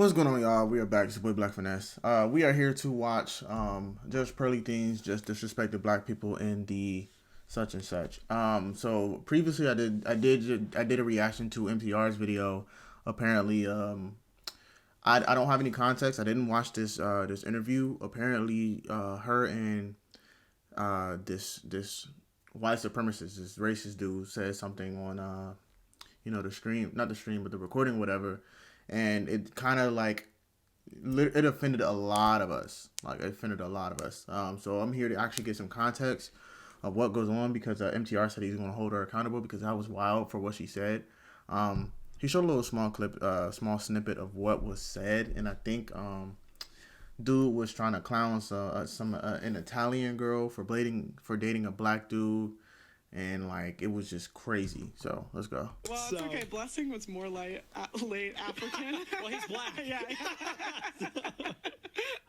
What's going on, y'all? We are back. It's your boy BLKFinesse. We are here to watch Just Pearly Things just disrespected black people in the such and such. So previously I did a reaction to NPR's video. Apparently, I don't have any context. I didn't watch this interview. Apparently, her and this white supremacist, this racist dude, said something on the stream, not the stream, but the recording, whatever. And it kind of like, it offended a lot of us. So I'm here to actually get some context of what goes on, because MTR said he's going to hold her accountable because that was wild for what she said. He showed a little small clip, small snippet of what was said, and I think dude was trying to clown an Italian girl for dating a black dude. And like, it was just crazy. So let's go. Well, it's okay. Blessing was more late African. Well, he's black. Yeah.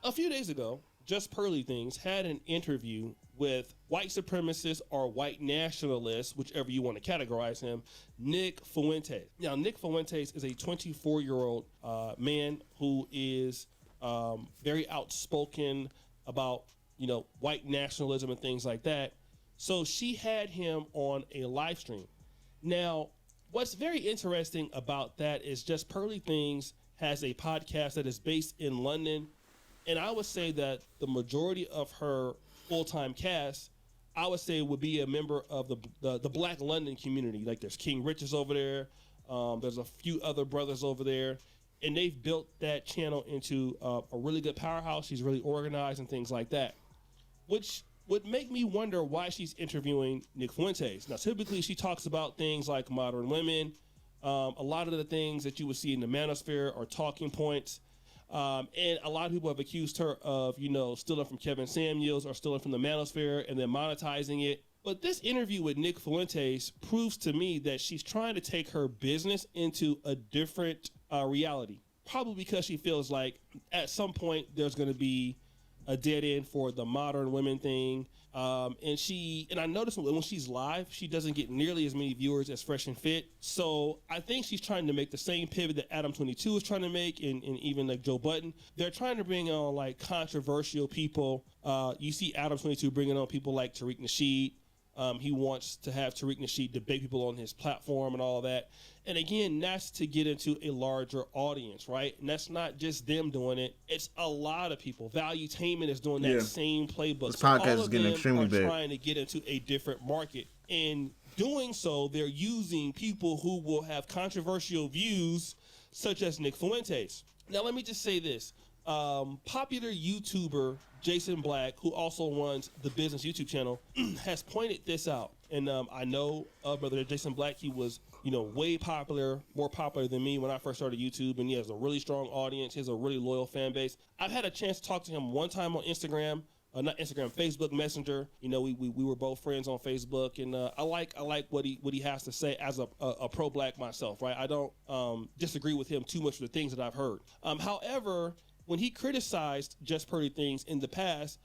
A few days ago, JustPearlyThings had an interview with white supremacist or white nationalist, whichever you want to categorize him, Nick Fuentes. Now, Nick Fuentes is a 24-year-old man who is very outspoken about, white nationalism and things like that. So she had him on a live stream. Now, what's very interesting about that is JustPearlyThings has a podcast that is based in London. And I would say that the majority of her full-time cast, I would say, would be a member of the Black London community. Like, there's King Richards over there. There's a few other brothers over there. And they've built that channel into a really good powerhouse. She's really organized and things like that, which would make me wonder why she's interviewing Nick Fuentes. Now, typically she talks about things like modern women. A lot of the things that you would see in the manosphere are talking points. And a lot of people have accused her of, stealing from Kevin Samuels or stealing from the manosphere and then monetizing it. But this interview with Nick Fuentes proves to me that she's trying to take her business into a different reality. Probably because she feels like at some point there's going to be a dead end for the modern women thing. And I noticed when she's live, she doesn't get nearly as many viewers as Fresh and Fit. So I think she's trying to make the same pivot that Adam 22 is trying to make, and even like Joe Budden. They're trying to bring on like controversial people. You see Adam 22 bringing on people like Tariq Nasheed. He wants to have Tariq Nasheed debate people on his platform and all of that. And again, that's to get into a larger audience, right? And that's not just them doing it. It's a lot of people. Valuetainment is doing that same playbook. This podcast is getting extremely big. Trying to get into a different market. In doing so, they're using people who will have controversial views, such as Nick Fuentes. Now, let me just say this. Popular YouTuber Jason Black, who also runs the business YouTube channel, has pointed this out. And I know brother Jason Black, he was way more popular than me when I first started YouTube, and he has a really strong audience. He has a really loyal fan base. I've had a chance to talk to him one time on Instagram, Facebook Messenger. We were both friends on Facebook, and I like what he has to say as a pro-black myself, right? I don't disagree with him too much for the things that I've heard. However, when he criticized JustPearlyThings in the past,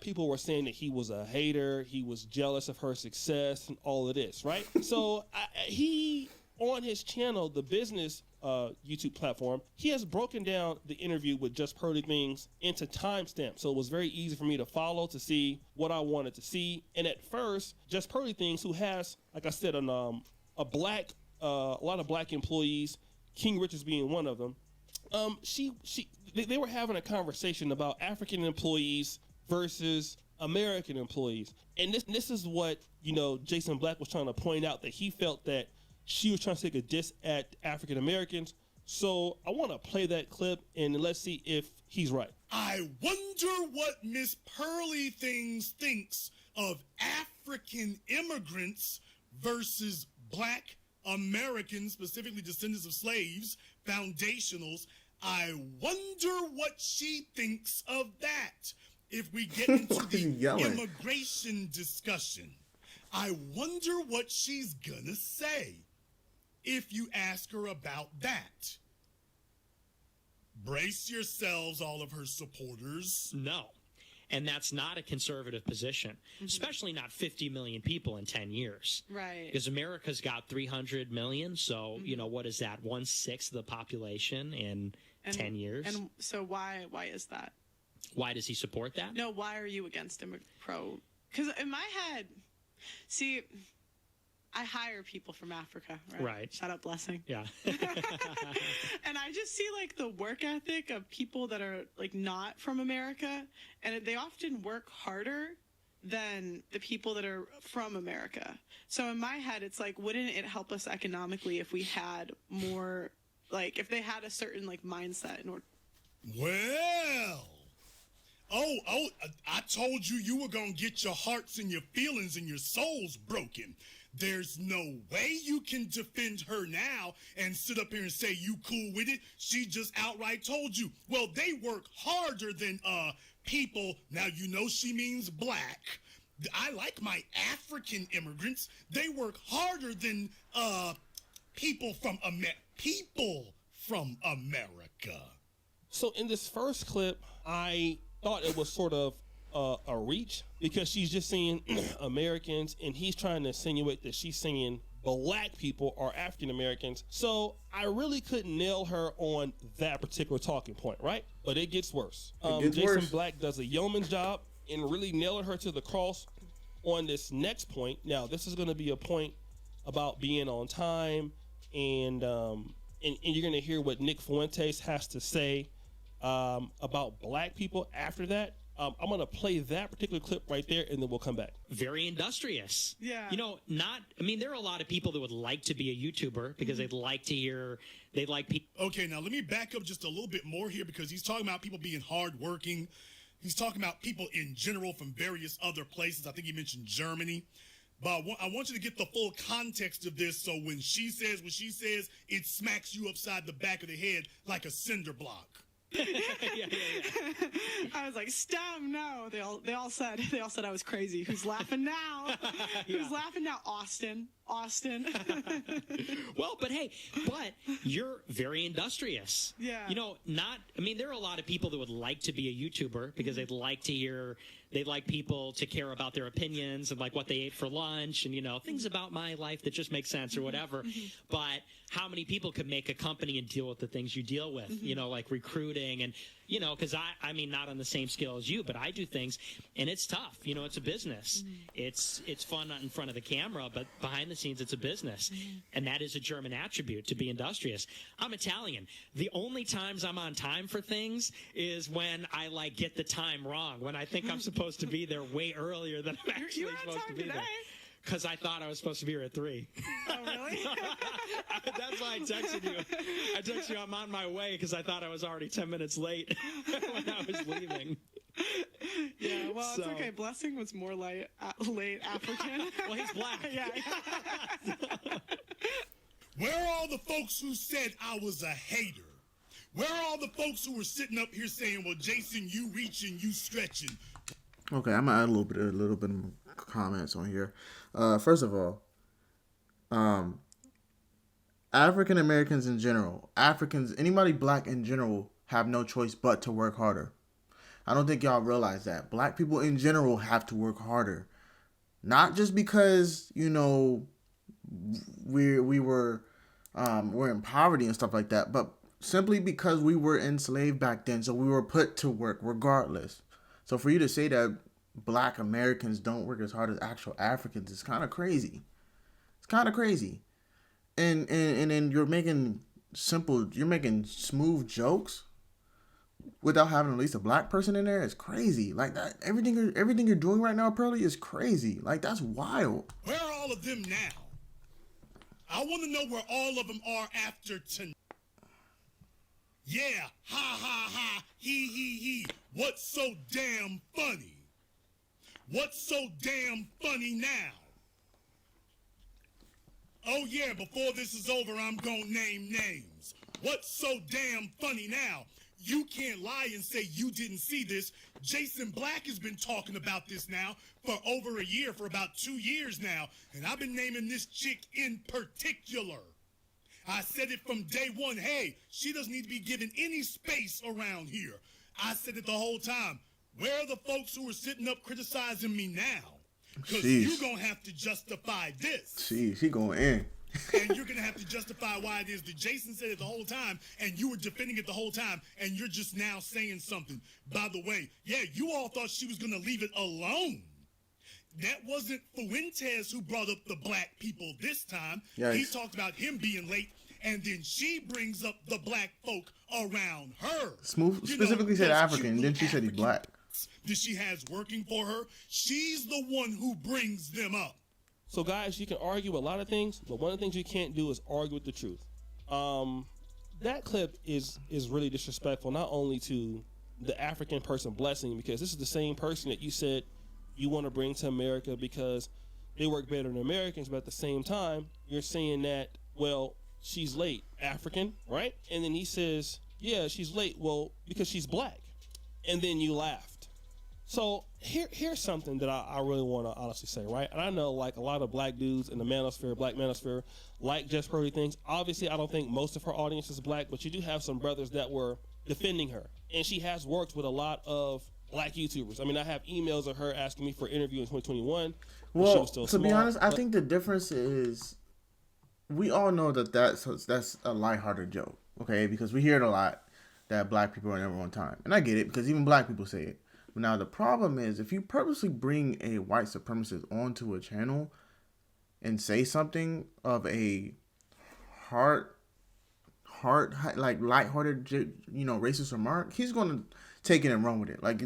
people were saying that he was a hater, he was jealous of her success, and all of this, right? So he, on his channel, the business YouTube platform, he has broken down the interview with JustPearlyThings into timestamps. So it was very easy for me to follow, to see what I wanted to see. And at first, JustPearlyThings, who has, like I said, a lot of black employees, King Richards being one of them, they were having a conversation about African employees versus American employees. And this is what, Jason Black was trying to point out, that he felt that she was trying to take a diss at African Americans. So I want to play that clip and let's see if he's right. I wonder what Miss Pearlythings thinks of African immigrants versus black Americans, specifically descendants of slaves, foundationals. I wonder what she thinks of that. If we get into the immigration discussion, I wonder what she's gonna say if you ask her about that. Brace yourselves, all of her supporters. No. And that's not a conservative position, especially not 50 million people in 10 years. Right. Because America's got 300 million. So, what is that? 1/6 of the population. And And, 10 years. And so why is that? Why does he support that? No, why are you against pro? Because in my head, see, I hire people from Africa, right? Right. Shout out Blessing. Yeah. And I just see like the work ethic of people that are like not from America, and they often work harder than the people that are from America. So in my head, it's like, wouldn't it help us economically if we had more, like, if they had a certain like mindset in order? Well, I told you you were going to get your hearts and your feelings and your souls broken. There's no way you can defend her now and sit up here and say you cool with it. She just outright told you, well, they work harder than people. Now, you know she means black. I like my African immigrants. They work harder than people from America. So in this first clip, I thought it was sort of a reach because she's just saying Americans, and he's trying to insinuate that she's saying black people are African Americans. So I really couldn't nail her on that particular talking point, right? But it gets worse. Jason worse. Black does a yeoman's job in really nailing her to the cross on this next point. Now, this is going to be a point about being on time, and you're going to hear what Nick Fuentes has to say about black people after that. I'm going to play that particular clip right there, and then we'll come back. Very industrious. Yeah. You know, there are a lot of people that would like to be a YouTuber because they'd like people. Okay, now let me back up just a little bit more here because he's talking about people being hardworking. He's talking about people in general from various other places. I think he mentioned Germany. But I want you to get the full context of this so when she says what she says, it smacks you upside the back of the head like a cinder block. Yeah. I was like, stop, no. They all said I was crazy. Who's laughing now? Who's laughing now? Austin. Well, but you're very industrious. Yeah. You know, there are a lot of people that would like to be a YouTuber because they'd like people to care about their opinions and like what they ate for lunch and, you know, things about my life that just make sense or whatever. But how many people could make a company and deal with the things you deal with, you know, like recruiting and, you know, because I mean, not on the same scale as you, but I do things and it's tough. You know, it's a business. It's fun in front of the camera, but behind the scenes, it's a business. And that is a German attribute, to be industrious. I'm Italian. The only times I'm on time for things is when I like get the time wrong, when I think I'm supposed to be there way earlier than I'm actually You were on supposed to time be today. there. Because I thought I was supposed to be here at 3. Oh, really? That's why I texted you. I texted you, I'm on my way, because I thought I was already 10 minutes late when I was leaving. Yeah, well, it's So- okay. Blessing was more late African. Well, he's black. Yeah. Where are all the folks who said I was a hater? Where are all the folks who were sitting up here saying, well, Jason, you reaching, you stretching? Okay, I'm gonna add a little bit of comments on here. First of all, African Americans in general, anybody black in general, have no choice but to work harder. I don't think y'all realize that. Black people in general have to work harder, not just because, you know, we're in poverty and stuff like that, but simply because we were enslaved back then, so we were put to work regardless. So for you to say that black Americans don't work as hard as actual Africans is kind of crazy. It's kind of crazy. And then you're making smooth jokes without having at least a black person in there. It's crazy. Like that, everything you're doing right now, Pearly, is crazy. Like, that's wild. Where are all of them now? I want to know where all of them are after tonight. Yeah, ha, ha, ha, he. What's so damn funny? What's so damn funny now? Oh yeah, before this is over, I'm gonna name names. What's so damn funny now? You can't lie and say you didn't see this. Jason Black has been talking about this now for over a year, for about 2 years now, and I've been naming this chick in particular. I said it from day one. Hey, she doesn't need to be given any space around here. I said it the whole time. Where are the folks who are sitting up criticizing me now? Because Jeez. you're going to have to justify this. She going in. and you're going to have to justify why it is that Jason said it the whole time, and you were defending it the whole time, and you're just now saying something. By the way, yeah, you all thought she was going to leave it alone. That wasn't Fuentes who brought up the black people this time. Yikes. He talked about him being late, and then she brings up the black folk around her. Smooth specifically said African, then she said he's black. That she has working for her, she's the one who brings them up. So, guys, you can argue a lot of things, but one of the things you can't do is argue with the truth. That clip is really disrespectful, not only to the African person Blessing, because this is the same person that you said you want to bring to America because they work better than Americans, but at the same time, you're saying that, well, she's late, African, right? And then he says, yeah, she's late, well, because she's black. And then you laughed. So here's something that I really want to honestly say, right? And I know, like, a lot of black dudes in the manosphere, black manosphere, like JustPearlyThings. Obviously, I don't think most of her audience is black, but you do have some brothers that were defending her. And she has worked with a lot of black YouTubers. I mean, I have emails of her asking me for an interview in 2021. Well, she was still to be small, honest, I think the difference is we all know that that's a lighthearted joke, okay? Because we hear it a lot that black people are never on time. And I get it because even black people say it. But now the problem is if you purposely bring a white supremacist onto a channel and say something of a like lighthearted, racist remark, he's going to take it and run with it. Like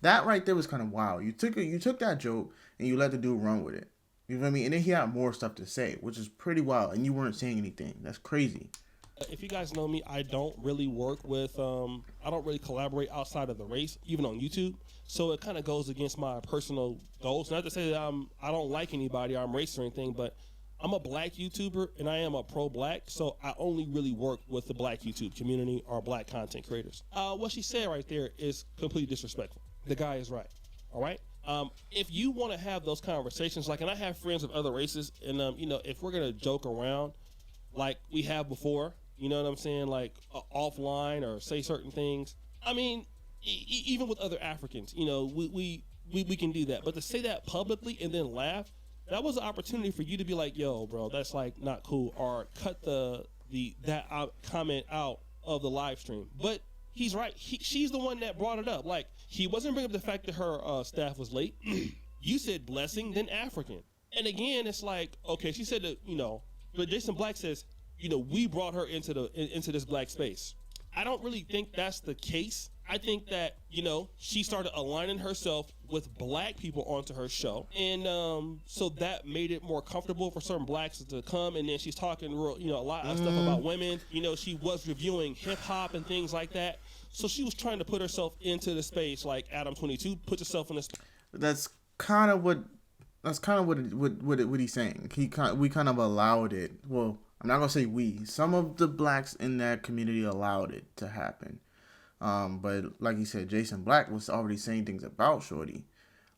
that right there was kind of wild. You took that joke and you let the dude run with it. You know what I mean? And then he had more stuff to say, which is pretty wild. And you weren't saying anything. That's crazy. If you guys know me, I don't really work with, I don't really collaborate outside of the race, even on YouTube. So it kind of goes against my personal goals. Not to say that I don't like anybody or I'm racist or anything, but I'm a black YouTuber and I am a pro-black. So I only really work with the black YouTube community or black content creators. What she said right there is completely disrespectful. The guy is right. All right. If you want to have those conversations, like, and I have friends of other races, and if we're gonna joke around, like we have before, you know what I'm saying, like offline or say certain things. I mean, even with other Africans, we can do that. But to say that publicly and then laugh, that was an opportunity for you to be like, yo, bro, that's like not cool, or cut that comment out of the live stream. But he's right. She's the one that brought it up. Like, he wasn't bringing up the fact that her staff was late. You said Blessing, then African. And again, it's like, okay, she said that, but Jason Black says, we brought her into this black space. I don't really think that's the case. I think that, she started aligning herself with black people onto her show. And so that made it more comfortable for certain blacks to come. And then she's talking real, a lot of stuff about women. She was reviewing hip hop and things like that. So she was trying to put herself into the space like Adam 22 put herself in the space. That's kind of what he's saying. We kind of allowed it. Well, I'm not gonna say we. Some of the blacks in that community allowed it to happen. But like you said, Jason Black was already saying things about Shorty.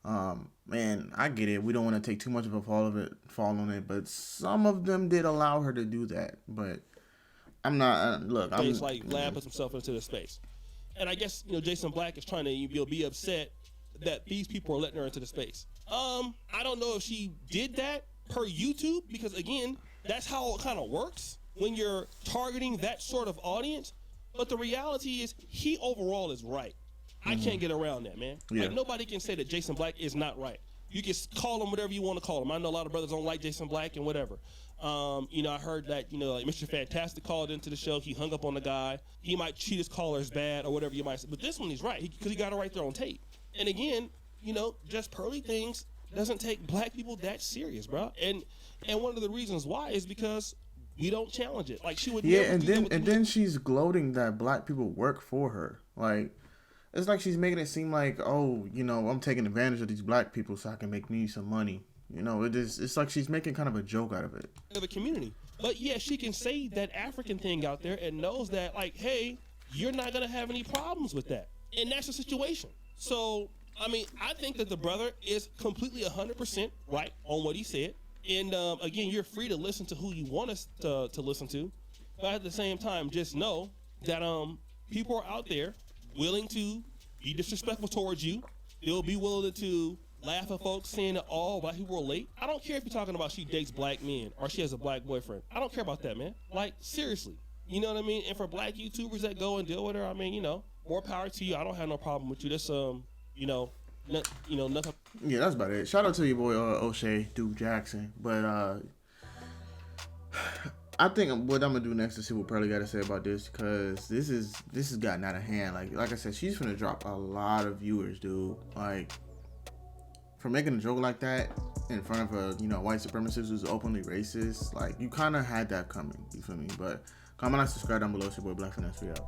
Man, I get it. We don't want to take too much of a fall on it, but some of them did allow her to do that. But I'm not. It's like Vlad puts himself into the space, and I guess Jason Black is trying to be upset that these people are letting her into the space. I don't know if she did that per YouTube, because again, that's how it kind of works when you're targeting that sort of audience. But the reality is, he overall is right. I can't get around that, man. Yeah. Like, nobody can say that Jason Black is not right. You can call him whatever you want to call him. I know a lot of brothers don't like Jason Black and whatever. I heard that, like Mr. Fantastic called into the show. He hung up on the guy. He might treat his callers bad or whatever you might say. But this one, he's right, because he got it right there on tape. And again, JustPearlyThings doesn't take black people that serious, bro. And one of the reasons why is because we don't challenge it. Like, she would never and do that then then she's gloating that black people work for her. Like, it's like she's making it seem like, oh, I'm taking advantage of these black people so I can make me some money. It's like she's making kind of a joke out of it. Of a community. But yeah, she can say that African thing out there and knows that, like, hey, you're not gonna have any problems with that. And that's the situation. So, I mean, I think that the brother is completely 100% right on what he said. And again, you're free to listen to who you want us to listen to. But at the same time, just know that people are out there willing to be disrespectful towards you. They'll be willing to laugh at folks saying that all white people are late. I don't care if you're talking about she dates black men or she has a black boyfriend. I don't care about that, man. Like, seriously. You know what I mean? And for black YouTubers that go and deal with her, I mean, you know, more power to you. I don't have no problem with you. That's you know, nothing. Yeah, that's about it. Shout out to your boy oshaydukejackson. But I think what I'm gonna do next is see what Pearly got to say about this, because this has gotten out of hand. Like I said, she's gonna drop a lot of viewers, dude. Like, for making a joke like that in front of a white supremacist who's openly racist, like, you kind of had that coming. You feel me? But comment, like, subscribe down below. It's your boy BLKFinesse. We out.